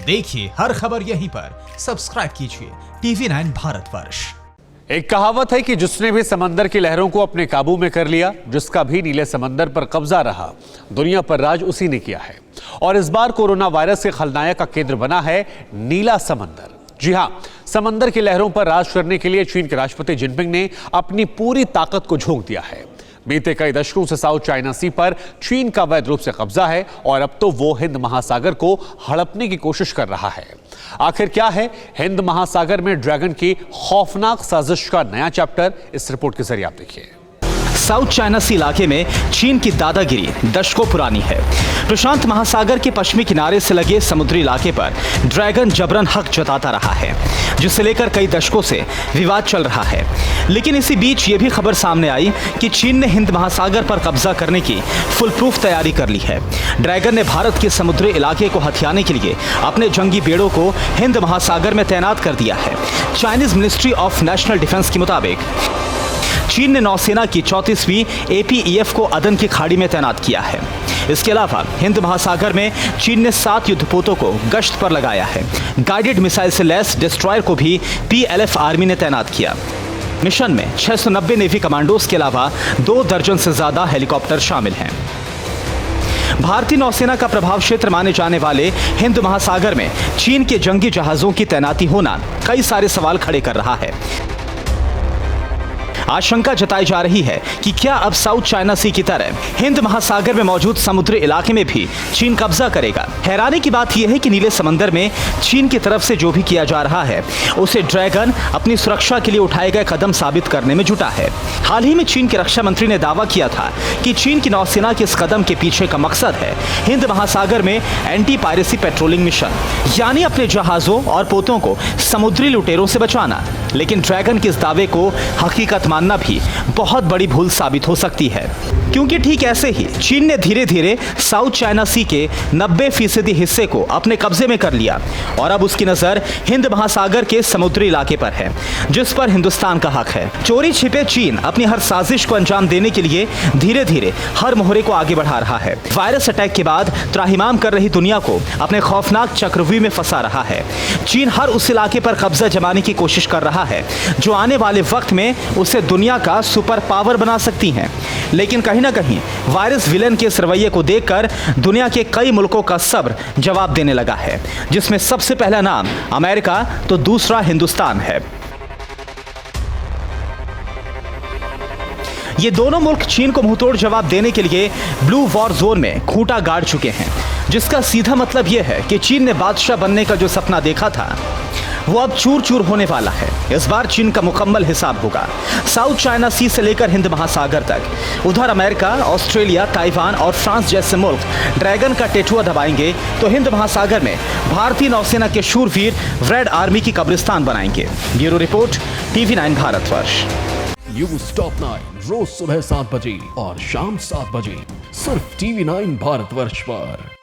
देखिए हर खबर यहीं पर, सब्सक्राइब कीजिए TV9 भारतवर्ष। एक कहावत है कि जिसने भी समंदर की लहरों को अपने काबू में कर लिया, जिसका भी नीले समंदर पर कब्जा रहा, दुनिया पर राज उसी ने किया है। और इस बार कोरोना वायरस के खलनायक का केंद्र बना है नीला समंदर। जी हां, समंदर की लहरों पर राज करने के लिए चीन के राष्ट्रपति जिनपिंग ने अपनी पूरी ताकत को झोंक दिया है। बीते कई दशकों से साउथ चाइना सी पर चीन का अवैध रूप से कब्जा है और अब तो वो हिंद महासागर को हड़पने की कोशिश कर रहा है। आखिर क्या है हिंद महासागर में ड्रैगन की खौफनाक साजिश का नया चैप्टर, इस रिपोर्ट के जरिए आप देखिए। साउथ चाइना सी इलाके में चीन की दादागिरी दशकों पुरानी है। प्रशांत महासागर के पश्चिमी किनारे से लगे समुद्री इलाके पर ड्रैगन जबरन हक जताता रहा है, जिसे लेकर कई दशकों से विवाद चल रहा है। लेकिन इसी बीच ये भी खबर सामने आई कि चीन ने हिंद महासागर पर कब्जा करने की फुल प्रूफ तैयारी कर ली है। ड्रैगन ने भारत के समुद्री इलाके को हथियाने के लिए अपने जंगी बेड़ों को हिंद महासागर में तैनात कर दिया है। Chinese ministry of national defence के मुताबिक चीन ने नौसेना की 34वीं APEF को अदन की खाड़ी में तैनात किया है। इसके अलावा हिंद महासागर में चीन ने 7 युद्धपोतों को गश्त पर लगाया है। गाइडेड मिसाइल से लैस डिस्ट्रॉयर को भी PLF आर्मी ने तैनात किया। मिशन में 690 नेवी कमांडोज के अलावा 2 दर्जन से ज्यादा हेलीकॉप्टर शामिल हैं। भारतीय नौसेना का प्रभाव क्षेत्र माने जाने वाले हिंद महासागर में चीन के जंगी जहाजों की तैनाती होना कई सारे सवाल खड़े कर रहा है। आशंका जताई जा रही है कि क्या अब साउथ चाइना सी की तरह हिंद महासागर में मौजूद समुद्री इलाके में भी चीन कब्जा करेगा। हैरानी की बात यह है कि नीले समंदर में चीन की तरफ से जो भी किया जा रहा है, उसे ड्रैगन अपनी सुरक्षा के लिए उठाए गए कदम साबित करने में जुटा है। हाल ही में चीन के रक्षा मंत्री ने दावा किया था कि चीन की नौसेना के इस कदम के पीछे का मकसद है हिंद महासागर में एंटी पायरेसी पेट्रोलिंग मिशन, यानी अपने जहाजों और पोतों को समुद्री लुटेरों से बचाना। लेकिन ड्रैगन के इस दावे को हकीकत मानना भी बहुत बड़ी भूल साबित हो सकती है, क्योंकि ठीक ऐसे ही चीन ने धीरे धीरे साउथ चाइना सी के 90% हिस्से को अपने कब्जे में कर लिया और अब उसकी नजर हिंद महासागर के समुद्री इलाके पर है, जिस पर हिंदुस्तान का हक है। चोरी छिपे चीन अपनी हर साजिश को अंजाम देने के लिए धीरे धीरे हर मोहरे को आगे बढ़ा रहा है। वायरस अटैक के बाद त्राहिमाम कर रही दुनिया को अपने खौफनाक चक्रव्यूह में फंसा रहा है। चीन हर उस इलाके पर कब्जा जमाने की कोशिश कर रहा है जो आने वाले वक्त में उसे दुनिया का सुपर पावर बना सकती हैं। लेकिन कहीं ना कहीं वायरस विलेन के इस रवैये को देखकर दुनिया के कई मुल्कों का सब्र जवाब देने लगा है, जिसमें सबसे पहला नाम अमेरिका तो दूसरा हिंदुस्तान है। ये दोनों मुल्क चीन को मुंहतोड़ जवाब देने के लिए ब्लू वॉर जोन में खूंटा गाड़ चुके हैं, जिसका सीधा मतलब यह है कि चीन ने बादशाह बनने का जो सपना देखा था वो अब चूर चूर होने वाला है। इस बार चीन का मुकम्मल हिसाब होगा, साउथ चाइना सी से लेकर हिंद महासागर तक। उधर अमेरिका, ऑस्ट्रेलिया, ताइवान और फ्रांस जैसे मुल्क ड्रैगन का टेटुआ दबाएंगे तो हिंद महासागर में भारतीय नौसेना के शूरवीर रेड आर्मी की कब्रिस्तान बनाएंगे। Bureau report, TV9 Bharatvarsh. News top 9 रोज सुबह 7 बजे और शाम 7 बजे सिर्फ TV9 भारतवर्ष पर।